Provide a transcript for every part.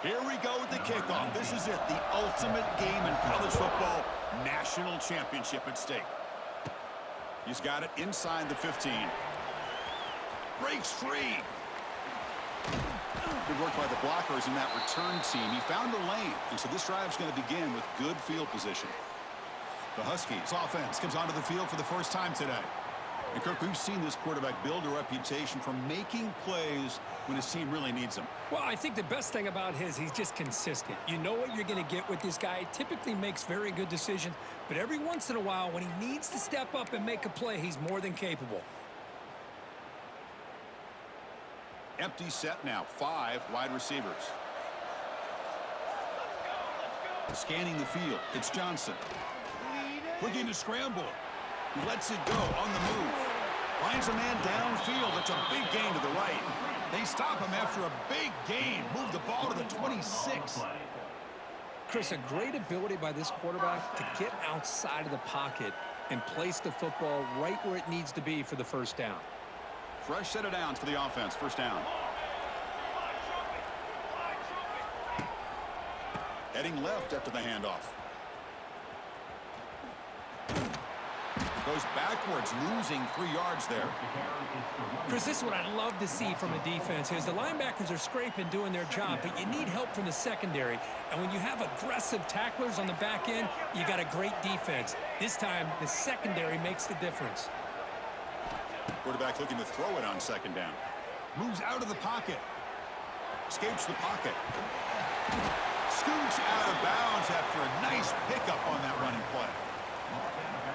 Here we go with the kickoff. This is it, the ultimate game in college football, national championship at stake. He's got it inside the 15. Breaks free. Good work by the blockers in that return team. He found a lane, and so this drive's going to begin with good field position. The Huskies offense comes onto the field for the first time today. And Kirk, we've seen this quarterback build a reputation for making plays when his team really needs him. Well, I think the best thing about he's just consistent. You know what you're going to get with this guy. He typically makes very good decisions, but every once in a while, when he needs to step up and make a play, he's more than capable. Empty set now, 5 wide receivers. Scanning the field, it's Johnson. Looking to scramble. He lets it go on the move. Finds a man downfield. It's a big gain to the right. They stop him after a big gain. Move the ball to the 26. Chris, a great ability by this quarterback to get outside of the pocket and place the football right where it needs to be for the first down. Fresh set of downs for the offense. First down. Heading left after the handoff. Goes backwards, losing 3 yards there. Chris, this is what I love to see from a defense is the linebackers are scraping, doing their job, but you need help from the secondary. And when you have aggressive tacklers on the back end, you got a great defense. This time, the secondary makes the difference. Quarterback looking to throw it on second down. Moves out of the pocket. Escapes the pocket. Scoots out of bounds after a nice pickup on that running play.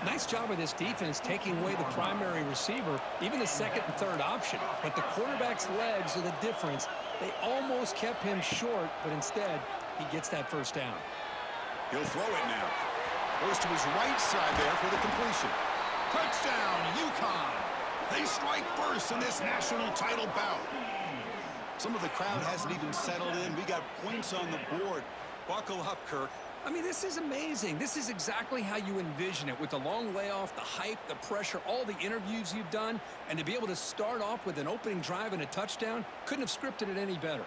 Nice job of this defense taking away the primary receiver, even the second and third option. But the quarterback's legs are the difference. They almost kept him short, but instead, he gets that first down. He'll throw it now. Goes to his right side there for the completion. Touchdown, UConn. They strike first in this national title bout. Some of the crowd hasn't even settled in. We got points on the board. Buckle up, Kirk. I mean, this is amazing. This is exactly how you envision it, with the long layoff, the hype, the pressure, all the interviews you've done, and to be able to start off with an opening drive and a touchdown, couldn't have scripted it any better.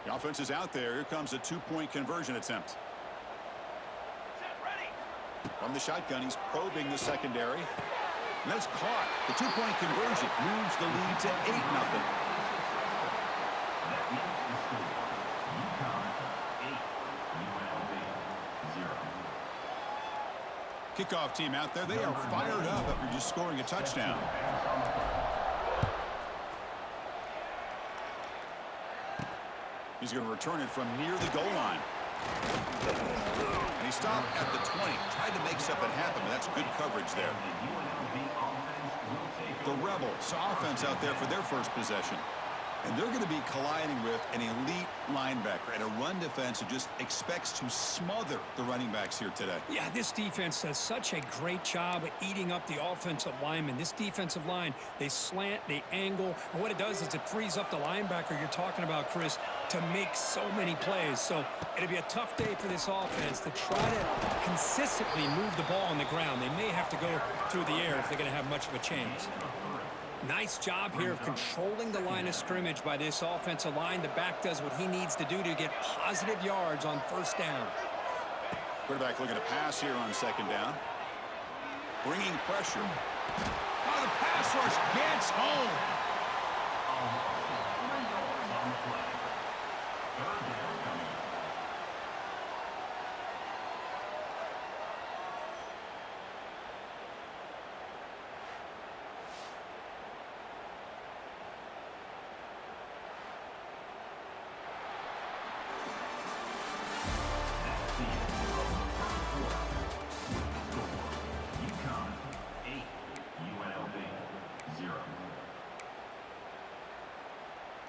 The offense is out there. Here comes a 2-point conversion attempt. From the shotgun, he's probing the secondary. And that's caught. The 2-point conversion moves the lead to 8-0. Kickoff team out there. They are fired up after just scoring a touchdown. He's going to return it from near the goal line. And he stopped at the 20. Tried to make something happen, but that's good coverage there. The Rebels offense out there for their first possession. And they're going to be colliding with an elite linebacker and a run defense that just expects to smother the running backs here today. Yeah, this defense does such a great job at eating up the offensive linemen. This defensive line, they slant, they angle, and what it does is it frees up the linebacker you're talking about, Chris, to make so many plays. So it'll be a tough day for this offense to try to consistently move the ball on the ground. They may have to go through the air if they're going to have much of a chance. Nice job here of controlling the line of scrimmage by this offensive line. The back does what he needs to do to get positive yards on first down. Quarterback looking to pass here on second down. Bringing pressure. Oh, the pass rush gets home.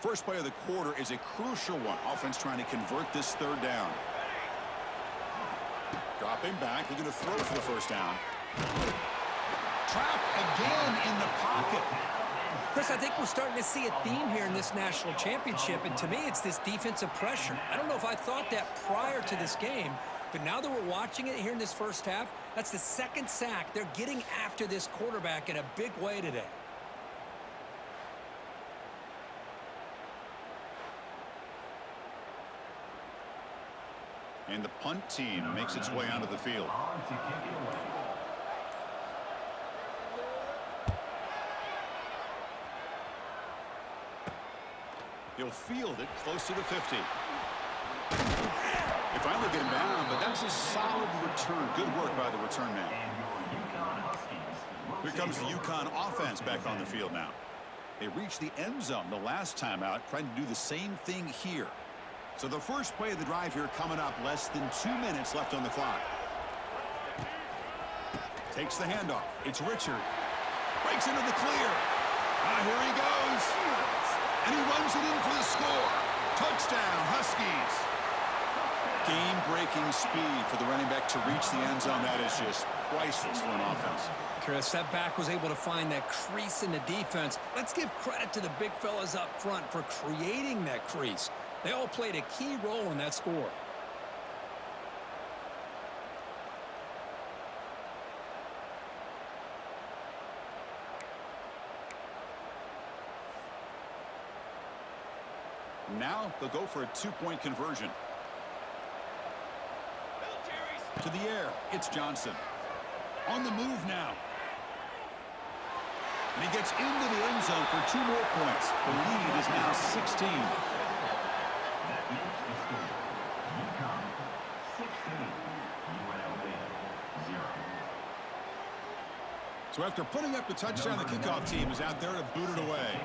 First play of the quarter is a crucial one. Offense trying to convert this third down. Dropping back, looking to throw for the first down. Trapped again in the pocket. Chris, I think we're starting to see a theme here in this national championship, and to me, it's this defensive pressure. I don't know if I thought that prior to this game, but now that we're watching it here in this first half, that's the second sack. They're getting after this quarterback in a big way today. And the punt team makes its way onto the field. He'll field it close to the 50. They finally get him down, but that's a solid return. Good work by the return man. Here comes the UConn offense back on the field now. They reached the end zone the last time out, trying to do the same thing here. So the first play of the drive here coming up, less than 2 minutes left on the clock. Takes the handoff. It's Richard. Breaks into the clear. Here he goes. And he runs it in for the score. Touchdown, Huskies. Game-breaking speed for the running back to reach the end zone. That is just priceless for an offense. Chris, that back was able to find that crease in the defense. Let's give credit to the big fellas up front for creating that crease. They all played a key role in that score. Now they'll go for a two-point conversion. To the air, it's Johnson. On the move now. And he gets into the end zone for 2 more points. The lead is now 16. So after putting up the touchdown, the kickoff team is out there to boot it away.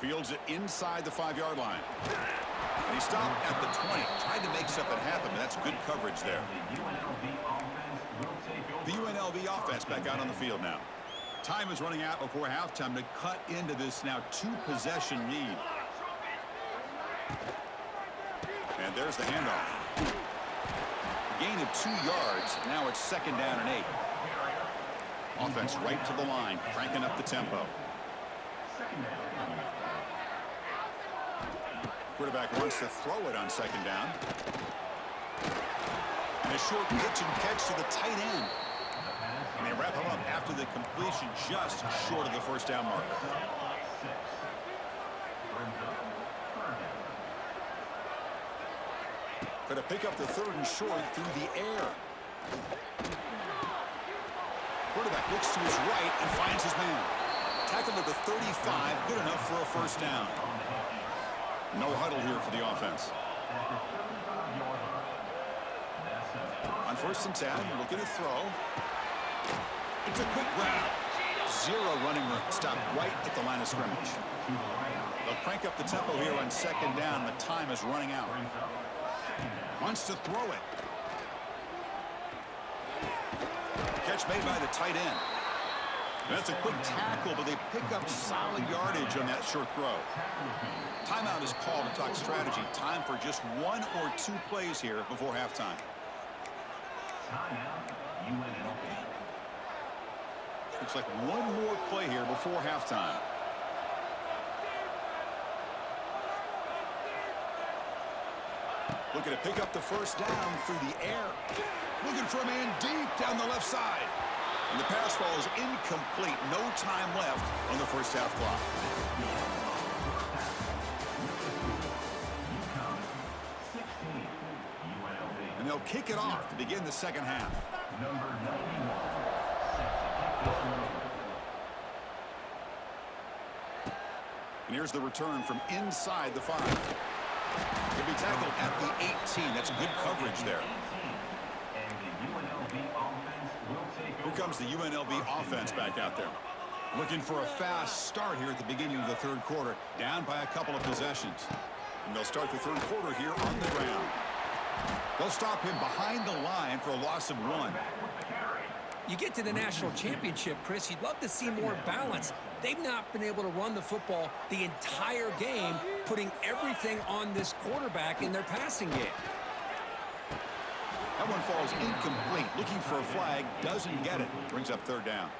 Fields it inside the 5-yard line. And he stopped at the 20. Tried to make something happen, but that's good coverage there. The UNLV offense back out on the field now. Time is running out before halftime to cut into this now 2-possession lead. And there's the handoff. Gain of 2 yards. Now it's 2nd down and 8. Offense right to the line, cranking up the tempo. Quarterback wants to throw it on 2nd down. And a short pitch and catch to the tight end. And they wrap him up after the completion just short of the 1st down marker. Going to pick up the 3rd and short through the air. Quarterback looks to his right and finds his man. Tackled at the 35, good enough for a 1st down. No huddle here for the offense. On 1st and 10, looking to throw. It's a quick grab. 0 running room. Stopped right at the line of scrimmage. They'll crank up the tempo here on 2nd down. The time is running out. Wants to throw it. Catch made by the tight end. That's a quick tackle, but they pick up solid yardage on that short throw. Timeout is called to talk strategy. Time for just 1 or 2 plays here before halftime. Looks like 1 more play here before halftime. Looking to pick up the 1st down through the air. Looking for a man deep down the left side. And the pass ball is incomplete. No time left on the 1st half clock. And they'll kick it off to begin the 2nd half. And here's the return from inside the 5. He'll be tackled at the 18. That's good coverage there. Here comes the UNLV offense back out there. Looking for a fast start here at the beginning of the 3rd quarter. Down by a couple of possessions. And they'll start the 3rd quarter here on the ground. They'll stop him behind the line for a loss of 1. You get to the national championship, Chris, you'd love to see more balance. They've not been able to run the football the entire game, putting everything on this quarterback in their passing game. That one falls incomplete. Looking for a flag, doesn't get it. Brings up 3rd down.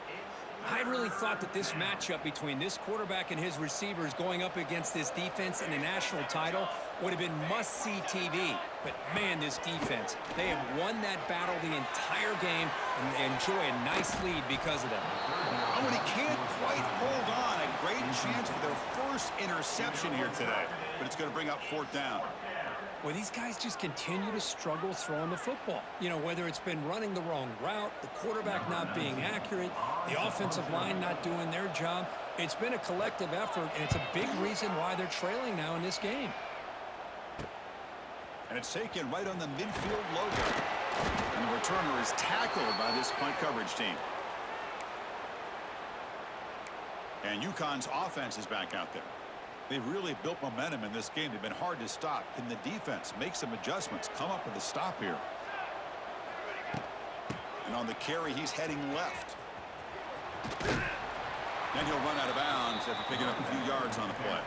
I really thought that this matchup between this quarterback and his receivers going up against this defense in the national title would have been must-see TV. But, man, this defense, they have won that battle the entire game, and they enjoy a nice lead because of that. Oh, and he can't quite hold on. A great chance for their first interception here today, but it's going to bring up fourth down. Well, these guys just continue to struggle throwing the football. You know, whether it's been running the wrong route, the quarterback not being accurate, the offensive line not doing their job. It's been a collective effort, and it's a big reason why they're trailing now in this game. And it's taken right on the midfield logo. And the returner is tackled by this punt coverage team. And UConn's offense is back out there. They've really built momentum in this game. They've been hard to stop. Can the defense make some adjustments, come up with a stop here? And on the carry, he's heading left. Then he'll run out of bounds after picking up a few yards on the play.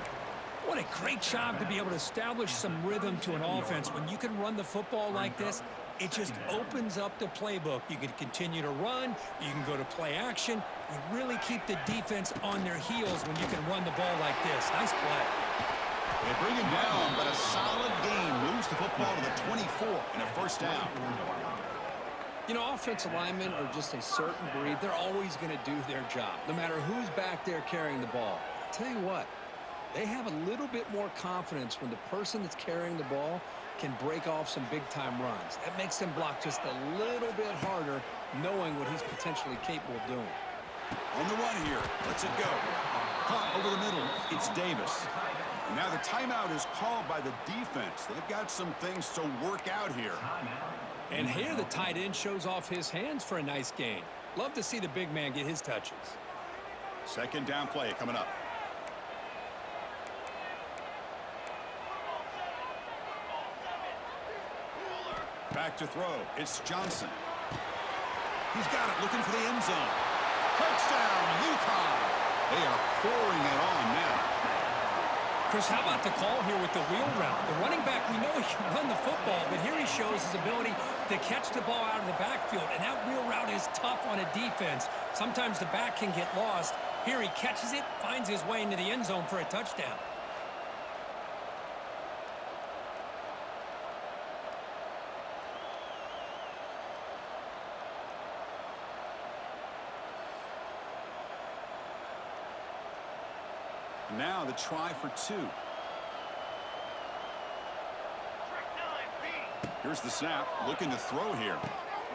What a great job to be able to establish some rhythm to an offense. When you can run the football like this, it just opens up the playbook. You can continue to run. You can go to play action. You really keep the defense on their heels when you can run the ball like this. Nice play. They bring him down, but a solid gain moves the football to the 24 and a first down. You know, offensive linemen are just a certain breed. They're always going to do their job, no matter who's back there carrying the ball. I'll tell you what, they have a little bit more confidence when the person that's carrying the ball can break off some big-time runs. That makes them block just a little bit harder, knowing what he's potentially capable of doing. On the run here, lets it go. Caught over the middle, it's Davis. And now the timeout is called by the defense. They've got some things to work out here. And here the tight end shows off his hands for a nice gain. Love to see the big man get his touches. Second down play coming up. Back to throw. It's Johnson. He's got it, looking for the end zone. Touchdown, UConn. They are pouring it on now. Chris, how about the call here with the wheel route? The running back, we know he can run the football, but here he shows his ability to catch the ball out of the backfield, and that wheel route is tough on a defense. Sometimes the back can get lost. Here he catches it, finds his way into the end zone for a touchdown. Now the try for two. Here's the snap, looking to throw here.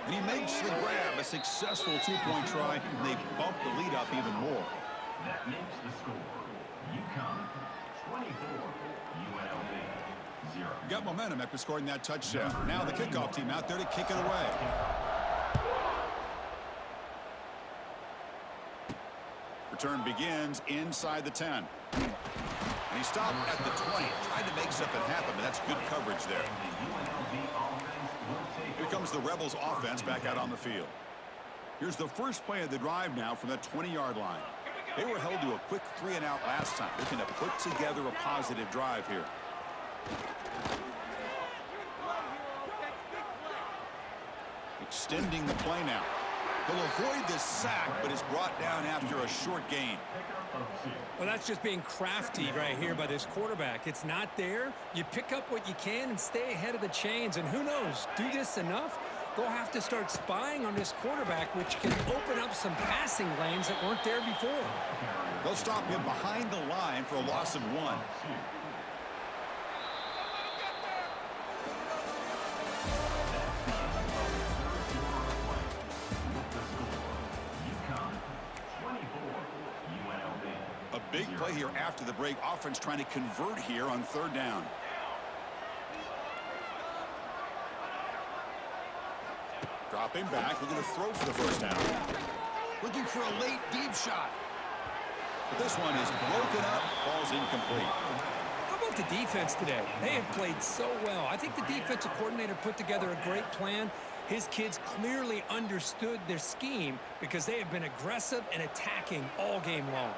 And he makes the grab, a successful two-point try, and they bump the lead up even more. That makes the score. UConn 24, UNLV 0. Got momentum after scoring that touchdown. Now the kickoff team out there to kick it away. Return begins inside the 10. And he stopped at the 20. Tried to make something happen, but that's good coverage there. Here comes the Rebels offense back out on the field. Here's the first play of the drive now from the 20-yard line. They were held to a quick 3-and-out last time. Looking to put together a positive drive here. Extending the play now. He'll avoid this sack, but is brought down after a short gain. Well, that's just being crafty right here by this quarterback. It's not there. You pick up what you can and stay ahead of the chains. And who knows, do this enough, they'll have to start spying on this quarterback, which can open up some passing lanes that weren't there before. They'll stop him behind the line for a loss of 1. A big play here after the break. Offense trying to convert here on third down. Dropping back, looking to throw for the first down. Looking for a late deep shot. But this one is broken up, falls incomplete. How about the defense today? They have played so well. I think the defensive coordinator put together a great plan. His kids clearly understood their scheme because they have been aggressive and attacking all game long.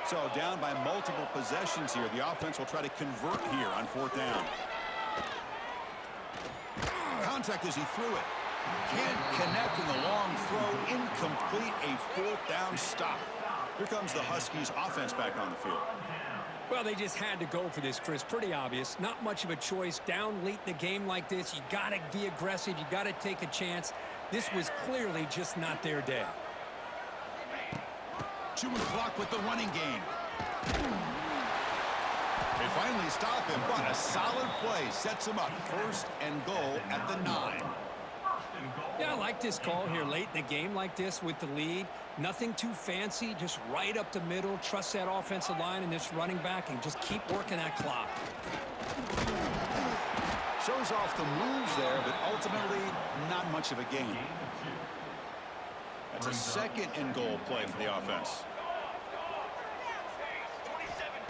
So down by multiple possessions here. The offense will try to convert here on fourth down. Contact as he threw it. Can't connect in the long throw. Incomplete, a fourth down stop. Here comes the Huskies offense back on the field. Well, they just had to go for this, Chris. Pretty obvious. Not much of a choice. Down late in the game like this, you got to be aggressive. You got to take a chance. This was clearly just not their day. Chewing the clock with the running game. stop him, but a solid play sets him up. First and goal at the 9. Yeah, I like this call here late in the game like this with the lead. Nothing too fancy, just right up the middle. Trust that offensive line and this running back and just keep working that clock. Shows off the moves there, but ultimately not much of a gain. That's a second and goal play for the offense.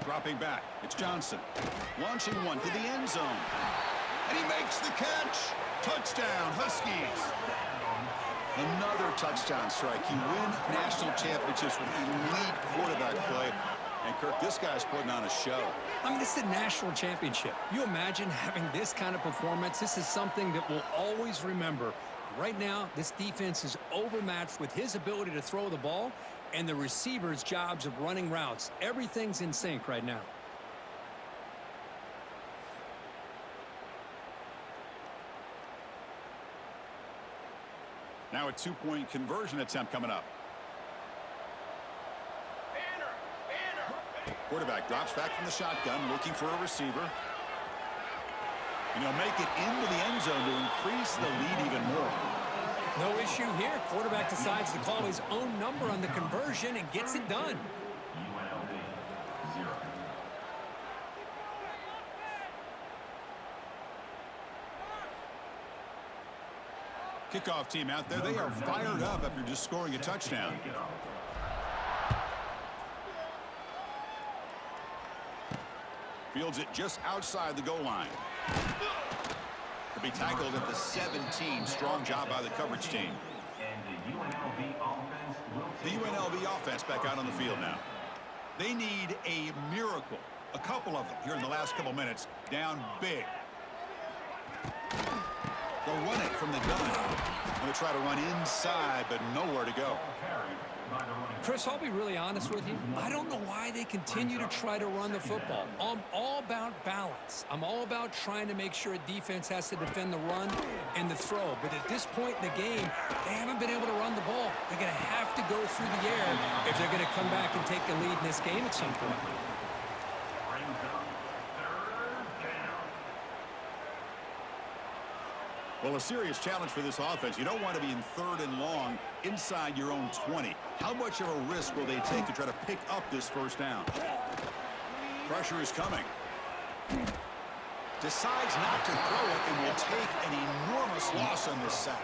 Dropping back, it's Johnson. Launching one to the end zone. And he makes the catch. Touchdown, Huskies. Another touchdown strike. You win national championships with elite quarterback play. And, Kirk, this guy's putting on a show. I mean, this is a national championship. You imagine having this kind of performance? This is something that we'll always remember. Right now, this defense is overmatched with his ability to throw the ball and the receivers' jobs of running routes. Everything's in sync right now. Now a two-point conversion attempt coming up. Quarterback drops back from the shotgun, looking for a receiver. And he'll make it into the end zone to increase the lead even more. No issue here. Quarterback decides to call his own number on the conversion and gets it done. UNLV 0. Kickoff team out there, they are fired up after just scoring a touchdown. Fields it just outside the goal line. To be tackled at the 17. Strong job by the coverage team. The UNLV offense back out on the field now. They need a miracle. A couple of them here in the last couple minutes. Down big. They'll run it from the gun. Going to try to run inside, but nowhere to go. Chris, I'll be really honest with you. I don't know why they continue to try to run the football. I'm all about balance. I'm all about trying to make sure a defense has to defend the run and the throw. But at this point in the game, they haven't been able to run the ball. They're going to have to go through the air if they're going to come back and take the lead in this game at some point. Well, a serious challenge for this offense. You don't want to be in 3rd and long inside your own 20. How much of a risk will they take to try to pick up this first down? Pressure is coming. Decides not to throw it and will take an enormous loss on this sack.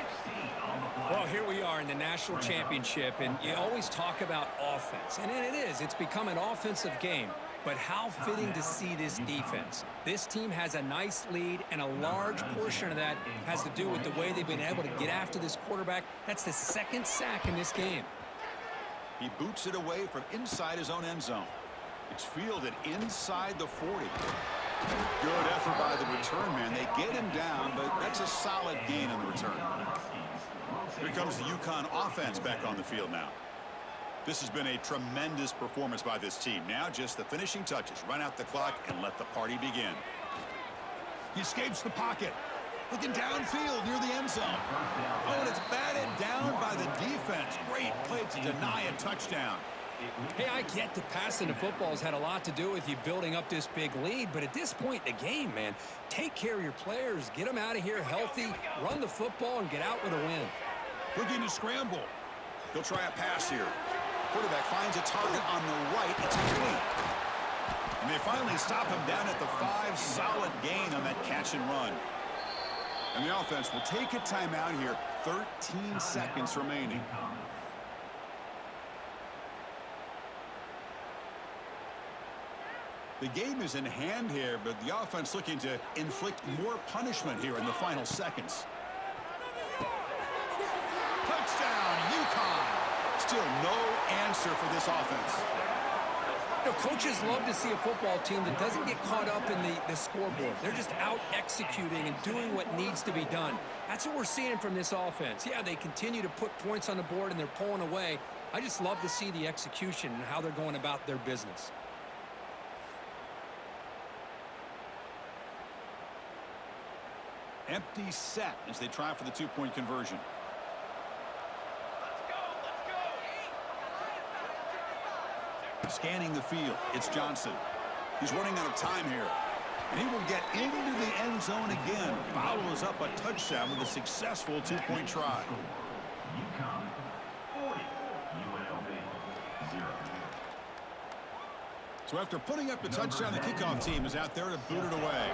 Well, here we are in the national championship, and you always talk about offense. And it is. It's become an offensive game. But how fitting to see this defense. This team has a nice lead, and a large portion of that has to do with the way they've been able to get after this quarterback. That's the 2nd sack in this game. He boots it away from inside his own end zone. It's fielded inside the 40. Good effort by the return man. They get him down, but that's a solid gain in the return. Here comes the UConn offense back on the field now. This has been a tremendous performance by this team. Now just the finishing touches. Run out the clock and let the party begin. He escapes the pocket. Looking downfield near the end zone. Oh, and it's batted down by the defense. Great play to deny a touchdown. Hey, I get that passing the football has had a lot to do with you building up this big lead, but at this point in the game, man, take care of your players. Get them out of here healthy, run the football, and get out with a win. Looking to scramble. He'll try a pass here. Quarterback finds a target on the right. It's complete. And they finally stop him down at the 5. Solid gain on that catch and run. And the offense will take a timeout here. 13 seconds remaining. The game is in hand here, but the offense looking to inflict more punishment here in the final seconds. Touchdown, UConn! Still no answer for this offense. You know, coaches love to see a football team that doesn't get caught up in the scoreboard. They're just out executing and doing what needs to be done. That's what we're seeing from this offense. Yeah, they continue to put points on the board and they're pulling away. I just love to see the execution and how they're going about their business. Empty set as they try for the 2-point conversion. Scanning the field, it's Johnson. He's running out of time here. And he will get into the end zone again. Follows up a touchdown with a successful two-point try. UConn 40, UNLV 0. So after putting up the touchdown, the kickoff team is out there to boot it away.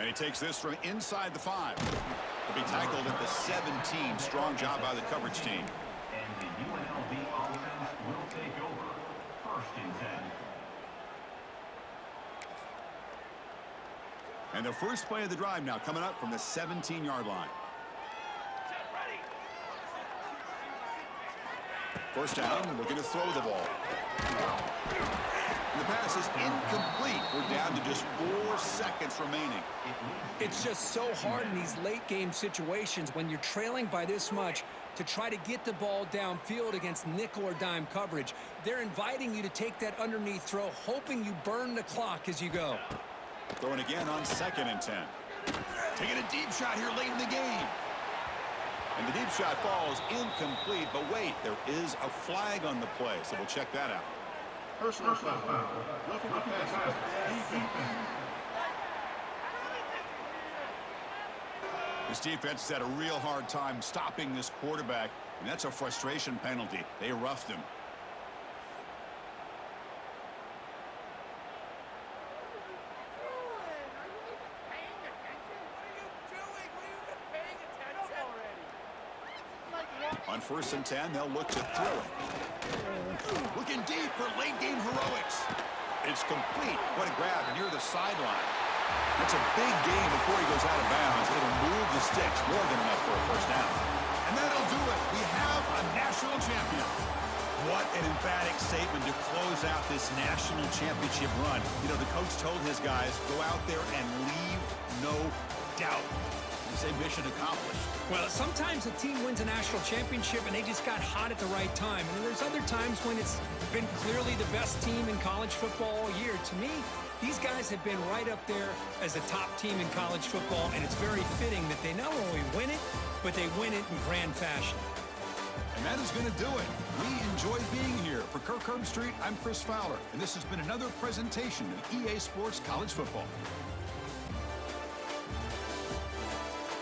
And he takes this from inside the 5. He'll be tackled at the 17. Strong job by the coverage team. And the UNLV offense will take over. 1st and 10. And the first play of the drive now coming up from the 17-yard line. First down, looking to throw the ball. And the pass is incomplete. We're down to just 4 seconds remaining. It's just so hard in these late-game situations when you're trailing by this much to try to get the ball downfield against nickel or dime coverage. They're inviting you to take that underneath throw, hoping you burn the clock as you go. Throwing again on 2nd and 10. Taking a deep shot here late in the game. And the deep shot falls incomplete, but wait, there is a flag on the play, so we'll check that out. Personal foul. Roughing the passer. Defense. This defense has had a real hard time stopping this quarterback, and that's a frustration penalty. They roughed him. On 1st and 10, they'll look to throw it. Looking deep for late-game heroics. It's complete. What a grab near the sideline. That's a big gain before he goes out of bounds. It'll move the sticks more than enough for a first down. And that'll do it. We have a national champion. What an emphatic statement to close out this national championship run. You know, the coach told his guys, go out there and leave no doubt. They say mission accomplished. Well, sometimes a team wins a national championship and they just got hot at the right time. And then there's other times when it's been clearly the best team in college football all year. To me, these guys have been right up there as the top team in college football, and it's very fitting that they not only win it, but they win it in grand fashion. And that is going to do it. We enjoyed being here. For Kirk Herbstreit, I'm Chris Fowler, and this has been another presentation of EA Sports College Football.